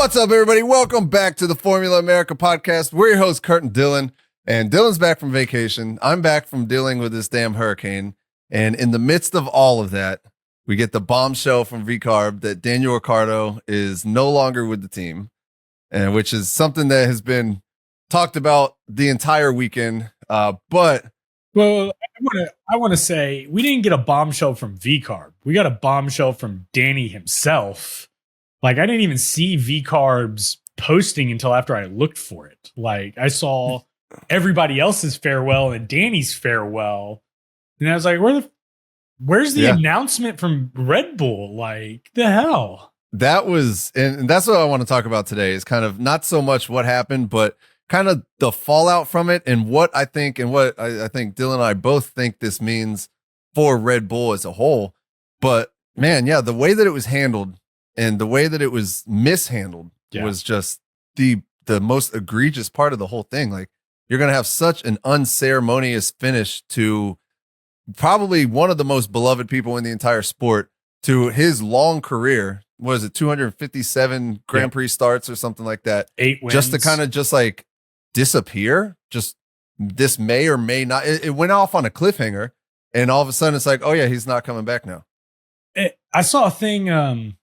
What's up, everybody? Welcome back to the Formula America podcast. We're your hosts, Kurt and Dylan. And Dylan's back from vacation. I'm back from dealing with this damn hurricane. And in the midst of all of that, we get the bombshell from VCarb that Daniel Ricciardo is no longer with the team, and which is something that has been talked about the entire weekend. But well, I want to say we didn't get a bombshell from VCarb. We got a bombshell from Danny himself. Like, I didn't even see VCarb's posting until after I looked for it. Like, I saw everybody else's farewell and Danny's farewell, and I was like, where's the announcement from Red Bull? Like, the hell? That was, and that's what I want to talk about today, is kind of not so much what happened, but kind of the fallout from it, and what I think Dylan and I both think this means for Red Bull as a whole. But man, yeah, the way that it was handled and the way that it was mishandled was just the most egregious part of the whole thing. Like, you're going to have such an unceremonious finish to probably one of the most beloved people in the entire sport, to his long career. Was it 257 Grand Prix starts or something like that? 8 wins. Just to kind of just like disappear. Just this may or may not. It went off on a cliffhanger, and all of a sudden it's like, oh yeah, he's not coming back now. I saw a thing.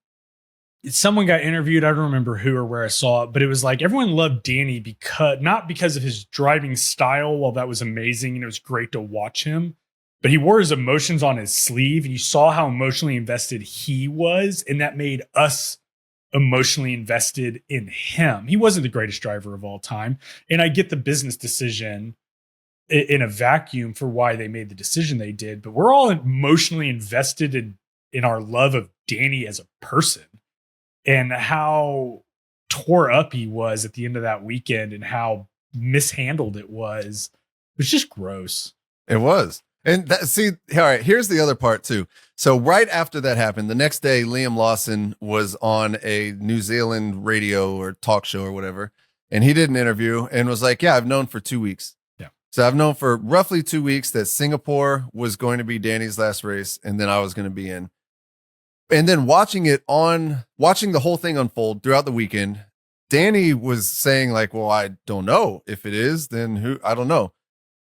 Someone got interviewed. I don't remember who or where I saw it, but it was like everyone loved Danny not because of his driving style. While that was amazing and it was great to watch him, but he wore his emotions on his sleeve, and you saw how emotionally invested he was, and that made us emotionally invested in him. He wasn't the greatest driver of all time, and I get the business decision in a vacuum for why they made the decision they did, but we're all emotionally invested in our love of Danny as a person. And how tore up he was at the end of that weekend and how mishandled it was. It was just gross. It was. And all right, here's the other part too. So right after that happened, the next day, Liam Lawson was on a New Zealand radio or talk show or whatever, and he did an interview and was like, yeah, I've known for 2 weeks. Yeah. So I've known for roughly 2 weeks that Singapore was going to be Danny's last race, and then I was going to be in. And then watching the whole thing unfold throughout the weekend, Danny was saying like, well, I don't know if it is, then I don't know.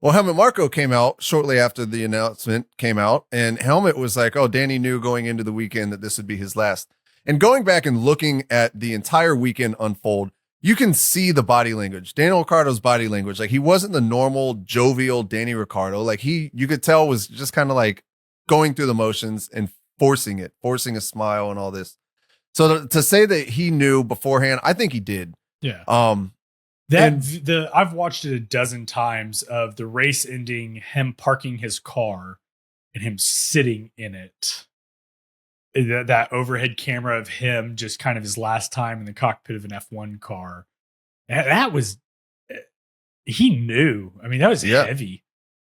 Well, Helmut Marko came out shortly after the announcement came out, and Helmut was like, oh, Danny knew going into the weekend that this would be his last. And going back and looking at the entire weekend unfold, you can see the body language, Daniel Ricciardo's body language. Like, he wasn't the normal jovial Danny Ricciardo. Like, you could tell was just kind of like going through the motions and forcing a smile and all this. So to say that he knew beforehand, I think he did. Yeah. I've watched it a dozen times of the race ending, him parking his car and him sitting in it. That overhead camera of him just kind of his last time in the cockpit of an F1 car. That was, he knew. I mean, that was heavy.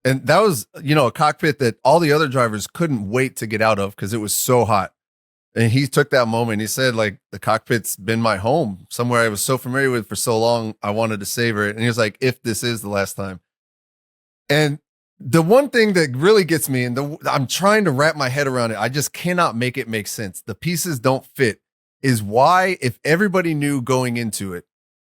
And that was, a cockpit that all the other drivers couldn't wait to get out of because it was so hot. And he took that moment. He said, like, the cockpit's been my home, somewhere I was so familiar with for so long. I wanted to savor it. And he was like, if this is the last time. And the one thing that really gets me, and I'm trying to wrap my head around it, I just cannot make it make sense. The pieces don't fit, is why, if everybody knew going into it,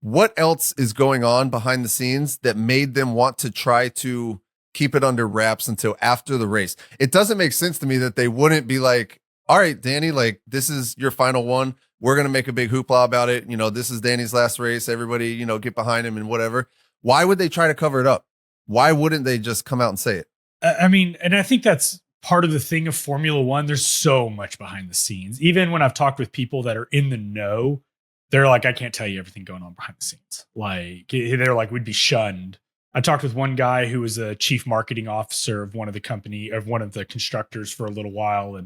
what else is going on behind the scenes that made them want to try to keep it under wraps until after the race? It doesn't make sense to me that they wouldn't be like, all right, Danny, like, this is your final one. We're going to make a big hoopla about it. This is Danny's last race. Everybody, get behind him and whatever. Why would they try to cover it up? Why wouldn't they just come out and say it? I mean, and I think that's part of the thing of Formula One. There's so much behind the scenes. Even when I've talked with people that are in the know, they're like, I can't tell you everything going on behind the scenes. Like, they're like, we'd be shunned. I talked with one guy who was a chief marketing officer of one of the constructors for a little while.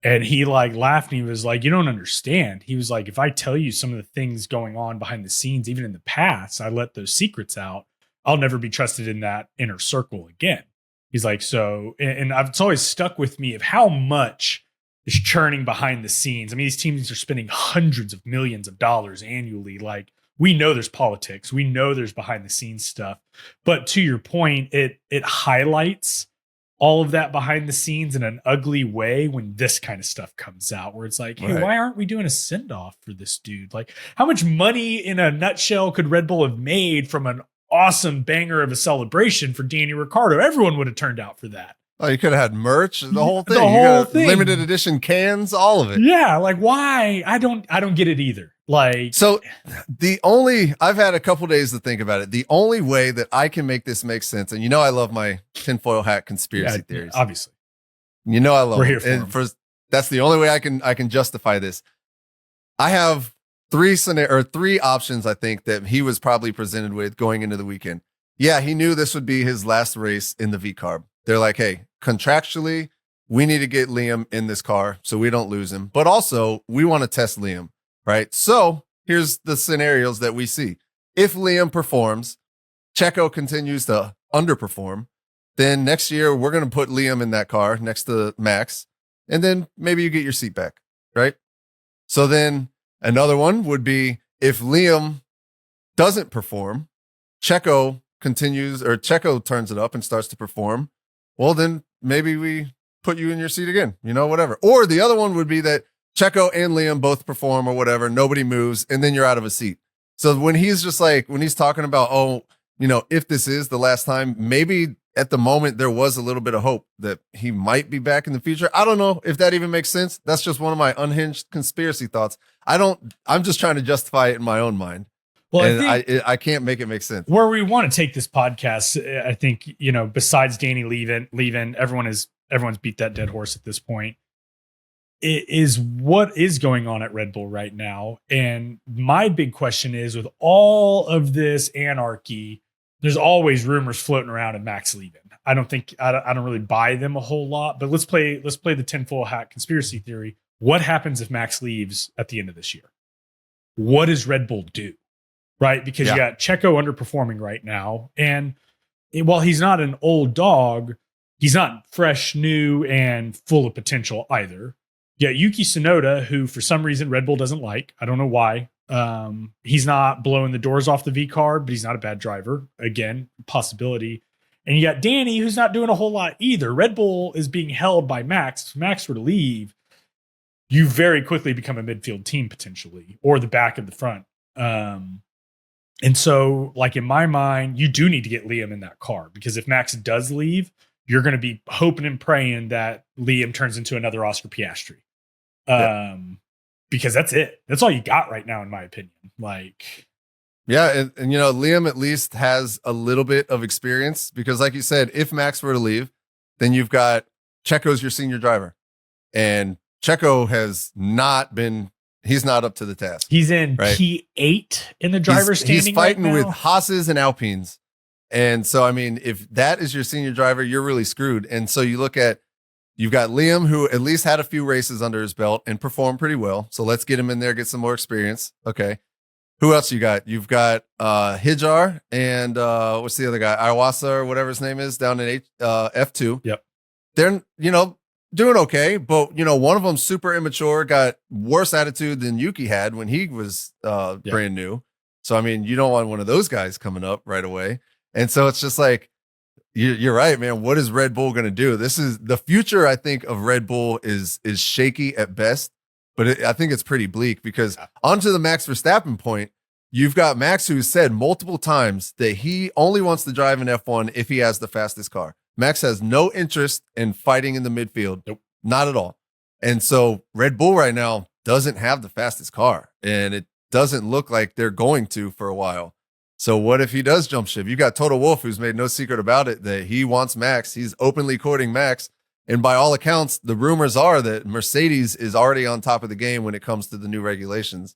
And he like laughed and he was like, you don't understand. He was like, if I tell you some of the things going on behind the scenes, even in the past, I let those secrets out, I'll never be trusted in that inner circle again. He's like, so, and it's always stuck with me of how much is churning behind the scenes. I mean, these teams are spending hundreds of millions of dollars annually. Like, we know there's politics. We know there's behind the scenes stuff. But to your point, it highlights all of that behind the scenes in an ugly way when this kind of stuff comes out, where it's like, hey, Right. why aren't we doing a send-off for this dude? Like, how much money in a nutshell could Red Bull have made from an awesome banger of a celebration for Daniel Ricciardo? Everyone would have turned out for that. Oh, you could have had merch, the whole thing. The You whole got thing. limited edition cans, all of it. Yeah, like why? I don't get it either. Like, So I've had a couple days to think about it. The only way that I can make this make sense, and I love my tinfoil hat conspiracy theories. Obviously. I love We're here them. for And that's the only way I can justify this. I have three options I think that he was probably presented with going into the weekend. Yeah, he knew this would be his last race in the V carb. They're like, hey, contractually, we need to get Liam in this car so we don't lose him. But also, we want to test Liam, right? So here's the scenarios that we see. If Liam performs, Checo continues to underperform, then next year we're going to put Liam in that car next to Max, and then maybe you get your seat back, right? So then another one would be if Liam doesn't perform, Checo turns it up and starts to perform. Well, then maybe we put you in your seat again, whatever. Or the other one would be that Checo and Liam both perform or whatever, nobody moves, and then you're out of a seat. So when he's talking about, if this is the last time, maybe at the moment there was a little bit of hope that he might be back in the future. I don't know if that even makes sense. That's just one of my unhinged conspiracy thoughts. I'm just trying to justify it in my own mind. Well, and I can't make it make sense. Where we want to take this podcast, I think, besides Danny leaving, everyone's beat that dead horse at this point. It is what is going on at Red Bull right now. And my big question is, with all of this anarchy, there's always rumors floating around of Max leaving. I don't really buy them a whole lot, but let's play the tinfoil hat conspiracy theory. What happens if Max leaves at the end of this year? What does Red Bull do? Right? Because you got Checo underperforming right now. And while he's not an old dog, he's not fresh, new, and full of potential either. Yeah, Yuki Tsunoda, who for some reason Red Bull doesn't like. I don't know why. He's not blowing the doors off the V carb, but he's not a bad driver. Again, possibility. And you got Danny, who's not doing a whole lot either. Red Bull is being held by Max. If Max were to leave, you very quickly become a midfield team potentially, or the back of the front. And so, like, in my mind, you do need to get Liam in that car, because if Max does leave, you're going to be hoping and praying that Liam turns into another Oscar Piastri. Because that's it. That's all you got right now, in my opinion. Like, yeah. And Liam at least has a little bit of experience, because like you said, if Max were to leave, then you've got Checo's your senior driver, and Checo he's not up to the task. He's in P8 in the driver's standing. He's fighting right now with Haas's and Alpines. And so, I mean, if that is your senior driver, you're really screwed. And so you've got Liam, who at least had a few races under his belt and performed pretty well. So let's get him in there, get some more experience. Okay. Who else you got? You've got Hijar and what's the other guy? Iwasa or whatever his name is down in F2. Yep. They're, doing okay, but one of them super immature, got worse attitude than Yuki had when he was brand new. So I mean, you don't want one of those guys coming up right away. And so it's just like, you're right, man. What is Red Bull going to do? This is the future. I think of Red Bull is shaky at best, but I think it's pretty bleak, because onto the Max Verstappen point, you've got Max, who's said multiple times that he only wants to drive an F1 if he has the fastest car. Max has no interest in fighting in the midfield. Nope. Not at all. And so Red Bull right now doesn't have the fastest car, and it doesn't look like they're going to for a while. So what if he does jump ship? You got Toto Wolff, who's made no secret about it, that he wants Max. He's openly courting Max. And by all accounts, the rumors are that Mercedes is already on top of the game when it comes to the new regulations.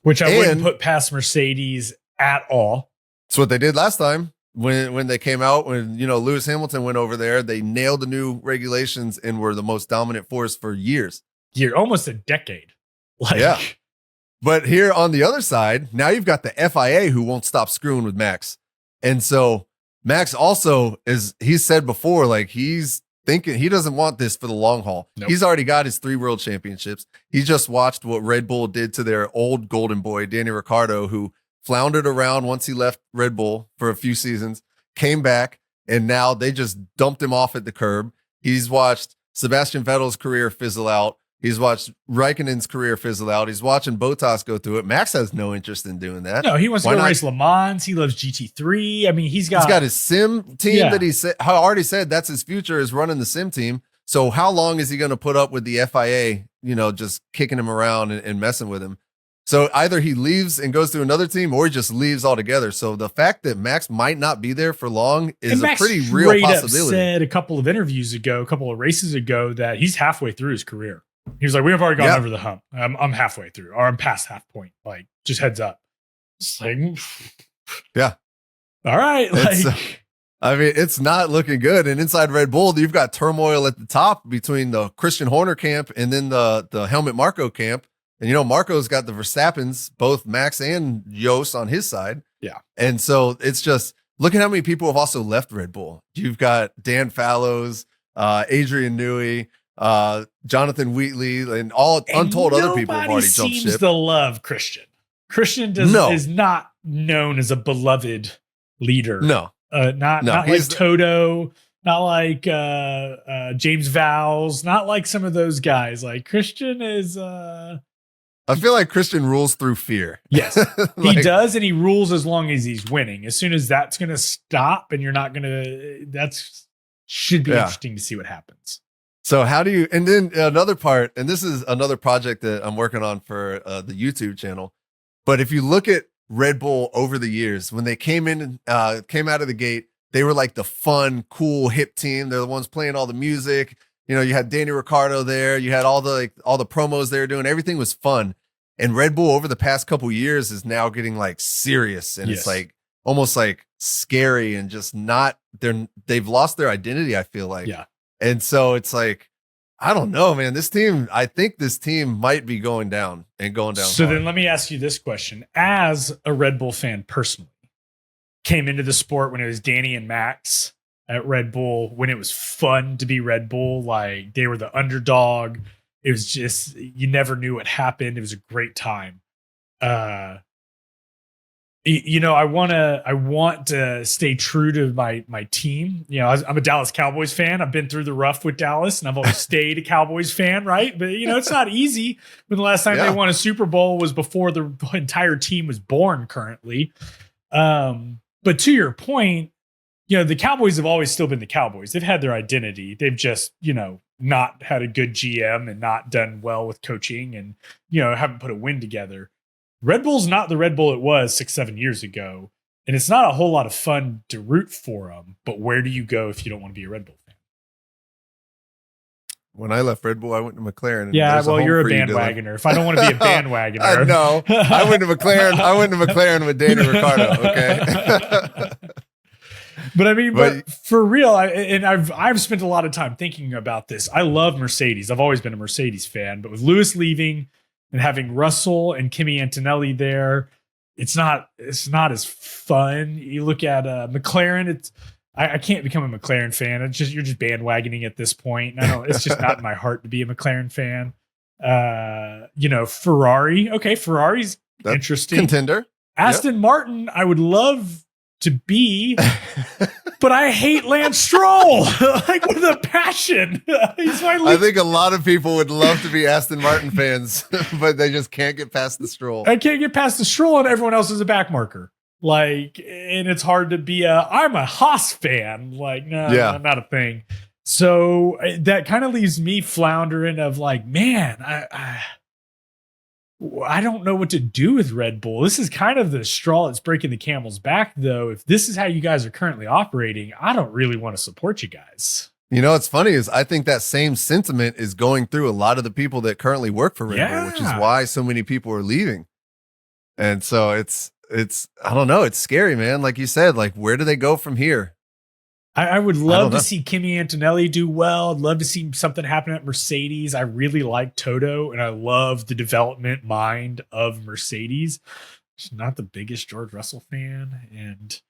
Which I wouldn't put past Mercedes at all. That's what they did last time. When they came out, when Lewis Hamilton went over there, they nailed the new regulations and were the most dominant force for years. Almost a decade. Yeah. But here on the other side, now you've got the FIA who won't stop screwing with Max. And so Max also he's said before, like, he's thinking he doesn't want this for the long haul. Nope. He's already got his 3 world championships. He just watched what Red Bull did to their old golden boy, Daniel Ricciardo, who floundered around once he left Red Bull for a few seasons, came back, and now they just dumped him off at the curb. He's watched Sebastian Vettel's career fizzle out. He's watched Raikkonen's career fizzle out. He's watching Bottas go through it. Max has no interest in doing that. No, he wants to go race Le Mans. He loves GT3. I mean, he's got his sim team that he said, already said that's his future, is running the sim team. So how long is he going to put up with the FIA, just kicking him around and messing with him? So either he leaves and goes to another team, or he just leaves altogether. So the fact that Max might not be there for long is a pretty real possibility. Said a couple of interviews ago, a couple of races ago, that he's halfway through his career. He was like, "We've already gone over the hump. I'm halfway through, or I'm past half point. Like, just heads up." It's like, yeah, all right. It's not looking good. And inside Red Bull, you've got turmoil at the top between the Christian Horner camp and then the Helmut Marko camp. And, Marco's got the Verstappens, both Max and Yost on his side. Yeah. And so it's just, look at how many people have also left Red Bull. You've got Dan Fallows, Adrian Newey, Jonathan Wheatley, and all untold other people have already jumped ship. Seems to love Christian. Christian is not known as a beloved leader. No. Not like Toto, not like James Vowles, not like some of those guys. Like Christian is I feel like Christian rules through fear. Yes, he does, and he rules as long as he's winning. As soon as that's going to stop, and you're not going to, should be interesting to see what happens. So how do you? And then another part, and this is another project that I'm working on for the YouTube channel. But if you look at Red Bull over the years, when they came out of the gate, they were like the fun, cool, hip team. They're the ones playing all the music. You had Daniel Ricciardo there. You had all the promos they were doing. Everything was fun. And Red Bull over the past couple years is now getting like serious, and it's like almost like scary, and just not. They've lost their identity, I feel like. Yeah. And so it's like, I don't know, man. I think this team might be going down. So then let me ask you this question. As a Red Bull fan personally, came into the sport when it was Danny and Max at Red Bull, when it was fun to be Red Bull, like they were the underdog. It was just, you never knew what happened. It was a great time. I want to stay true to my team. I'm a Dallas Cowboys fan. I've been through the rough with Dallas, and I've always stayed a Cowboys fan, right? But it's not easy. When the last time they won a Super Bowl was before the entire team was born currently. But to your point, the Cowboys have always still been the Cowboys. They've had their identity. They've just, not had a good GM and not done well with coaching, and, haven't put a win together. Red Bull's not the Red Bull it was 6-7 years ago, and it's not a whole lot of fun to root for them. But where do you go if you don't want to be a Red Bull fan? When I left Red Bull, I went to McLaren. Yeah, well, you're a bandwagoner. If I don't want to be a bandwagoner, no, I went to McLaren. I went to McLaren with Daniel Ricciardo. Okay. But for real, I've spent a lot of time thinking about this. I love Mercedes. I've always been a Mercedes fan, but with Lewis leaving and having Russell and Kimi Antonelli there, it's not as fun. You look at McLaren. I can't become a McLaren fan. You're just bandwagoning at this point. It's just not in my heart to be a McLaren fan. Ferrari. Okay, Ferrari's that's interesting contender. Aston Martin, I would love to be, but I hate Lance Stroll like with a passion. I think a lot of people would love to be Aston Martin fans, but they just can't get past the Stroll. I can't get past the Stroll, and everyone else is a backmarker. And it's hard to be I'm a Haas fan. No, not a thing. So that kind of leaves me floundering of like, man, I don't know what to do with Red Bull. This is kind of the straw that's breaking the camel's back, though. If this is how you guys are currently operating, I don't really want to support you guys. What's funny is I think that same sentiment is going through a lot of the people that currently work for Red Bull, which is why so many people are leaving. And so it's I don't know. It's scary, man. Like you said, like, where do they go from here? I would love to see Kimi Antonelli do well. I'd love to see something happen at Mercedes. I really like Toto, and I love the development mind of Mercedes. She's not the biggest George Russell fan, and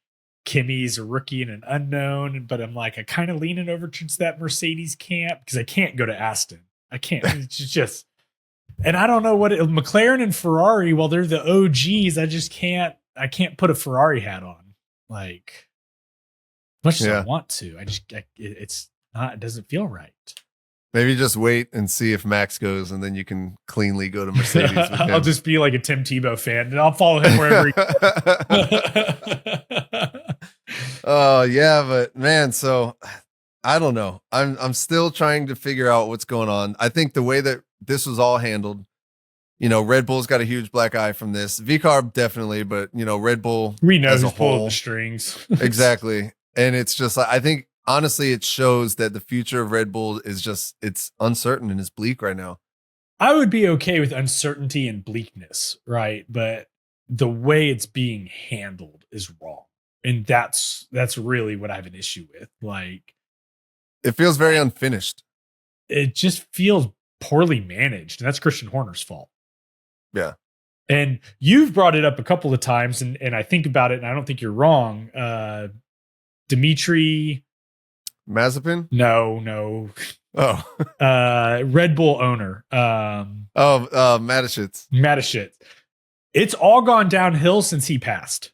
Kimi's a rookie and an unknown, but I'm like, I kind of leaning over towards that Mercedes camp because I can't go to Aston. I can't. It's just, and I don't know what McLaren and Ferrari, while they're the OGs, I can't put a Ferrari hat on. Like, much as I want to, it's It doesn't feel right. Maybe just wait and see if Max goes, and then you can cleanly go to Mercedes with him. I'll just be like a Tim Tebow fan, and I'll follow him wherever he Oh yeah, but man, so I don't know. I'm still trying to figure out what's going on. I think the way that this was all handled, Red Bull's got a huge black eye from this. VCarb definitely, but Red Bull we know as a who's pulling whole, the strings. exactly. And it's just I think honestly it shows that the future of Red Bull is it's uncertain and it's bleak right now. I would be okay with uncertainty and bleakness, right? But the way it's being handled is wrong. And that's really what I have an issue with. Like, it feels very unfinished. It just feels poorly managed, and that's Christian Horner's fault. Yeah. And you've brought it up a couple of times, and I think about it, and I don't think you're wrong. Dimitri Mazepin? No. Oh. Red Bull owner. Mateschitz. It's all gone downhill since he passed.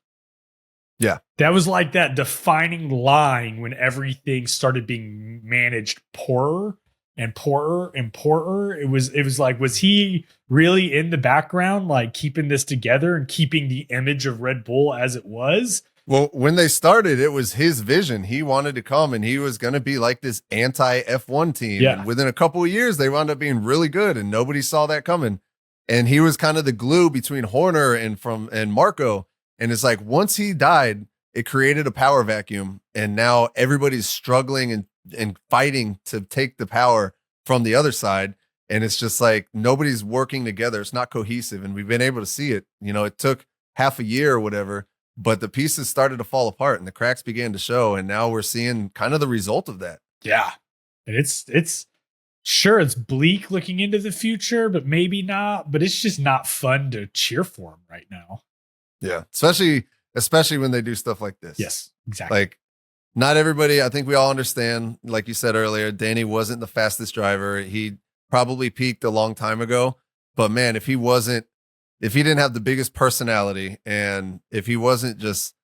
Yeah. That was like that defining line when everything started being managed poorer and poorer and poorer. It was like, was he really in the background, like keeping this together and keeping the image of Red Bull as it was? Well, when they started, it was his vision. He wanted to come and he was going to be like this anti F1 team. Yeah. And within a couple of years, they wound up being really good and nobody saw that coming. And he was kind of the glue between Horner and Marco. And it's like, once he died, it created a power vacuum. And now everybody's struggling and fighting to take the power from the other side. And it's just like, nobody's working together. It's not cohesive. And we've been able to see it. It took half a year or whatever, but the pieces started to fall apart and the cracks began to show. And now we're seeing kind of the result of that. Yeah. And it's sure, it's bleak looking into the future, but maybe not. But it's just not fun to cheer for him right now. Yeah. Especially when they do stuff like this. Yes, exactly. Like, not everybody, I think we all understand, like you said earlier, Danny wasn't the fastest driver. He probably peaked a long time ago. But man, if he didn't have the biggest personality and if he wasn't just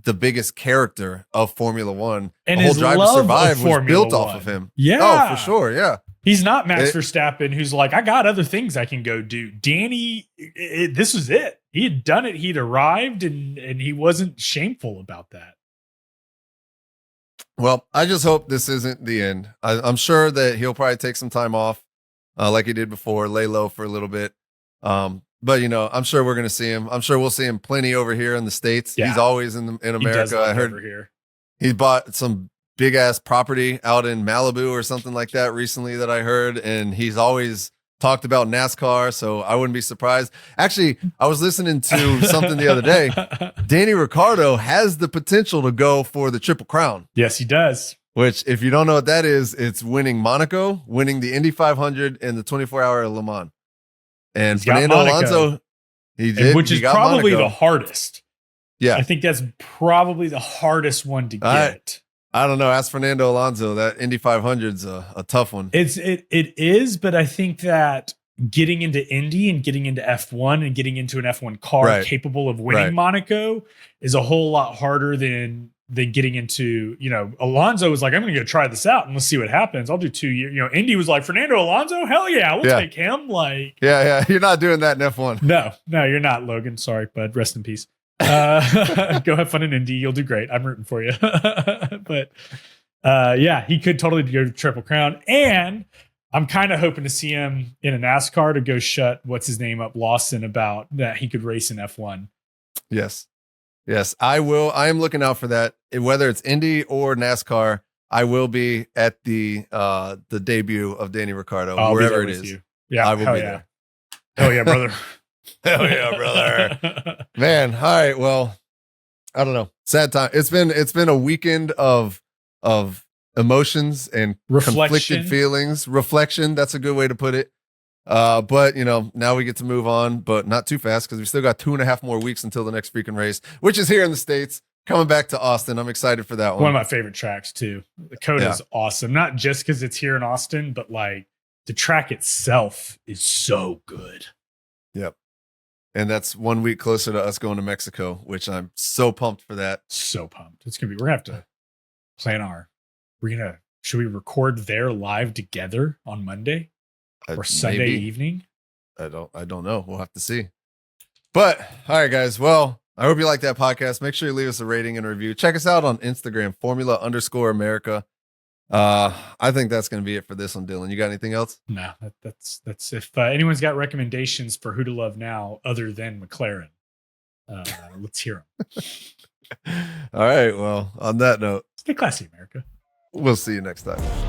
the biggest character of Formula One, and the whole his Drive to love Survive of was Formula built off One. of him. Yeah. Oh, for sure. Yeah. He's not Max Verstappen, who's like, I got other things I can go do. Danny, this was it. He had done it. He'd arrived, and he wasn't shameful about that. Well, I just hope this isn't the end. I'm sure that he'll probably take some time off, like he did before, lay low for a little bit. But I'm sure we're going to see him. I'm sure we'll see him plenty over here in the States. Yeah. He's always in America. I heard over here. He bought some big ass property out in Malibu or something like that recently that I heard. And he's always talked about NASCAR. So I wouldn't be surprised. Actually, I was listening to something the other day. Daniel Ricciardo has the potential to go for the Triple Crown. Yes, he does. Which, if you don't know what that is, it's winning Monaco, winning the Indy 500 and the 24-hour Le Mans. And Fernando Alonso, he did. Which is probably the hardest. Yeah. I think that's probably the hardest one to get. I don't know. Ask Fernando Alonso. That Indy 500's a tough one. It is, but I think that getting into Indy and getting into F1 and getting into an F1 car capable of winning Monaco is a whole lot harder than getting into, Alonso was like, I'm going to go try this out and let's see what happens. I'll do 2 years. Indy was like, Fernando Alonso, hell yeah, we'll take him. Like, yeah, you're not doing that in F1. No, you're not, Logan. Sorry, bud. Rest in peace. Go have fun in Indy. You'll do great. I'm rooting for you. But he could totally go to Triple Crown. And I'm kind of hoping to see him in a NASCAR to go shut what's his name up, Lawson, about that he could race in F1. Yes, I will. I am looking out for that. Whether it's Indy or NASCAR, I will be at the debut of Danny Ricciardo, wherever it is. You. Yeah, I will be there. Hell yeah, brother. Hell yeah, brother. Man, all right. Well, I don't know. Sad time. It's been a weekend of emotions and conflicted feelings. Reflection. That's a good way to put it. But now we get to move on, but not too fast because we still got 2.5 more weeks until the next freaking race, which is here in the States, coming back to Austin. I'm excited for that one. One of my favorite tracks too. The Coda is awesome. Not just because it's here in Austin, but like the track itself is so good. Yep. And that's 1 week closer to us going to Mexico, which I'm so pumped for that. So pumped. We're gonna have to plan we're gonna Should we record there live together on Monday or Sunday Maybe. evening? I don't know. We'll have to see. But all right, guys. Well, I hope you like that podcast. Make sure you leave us a rating and a review. Check us out on Instagram, Formula_America. I think that's going to be it for this one, Dylan. You got anything else? No, that's if anyone's got recommendations for who to love now other than McLaren, let's hear them. All right. Well, on that note, Stay classy, America. we'll see you next time.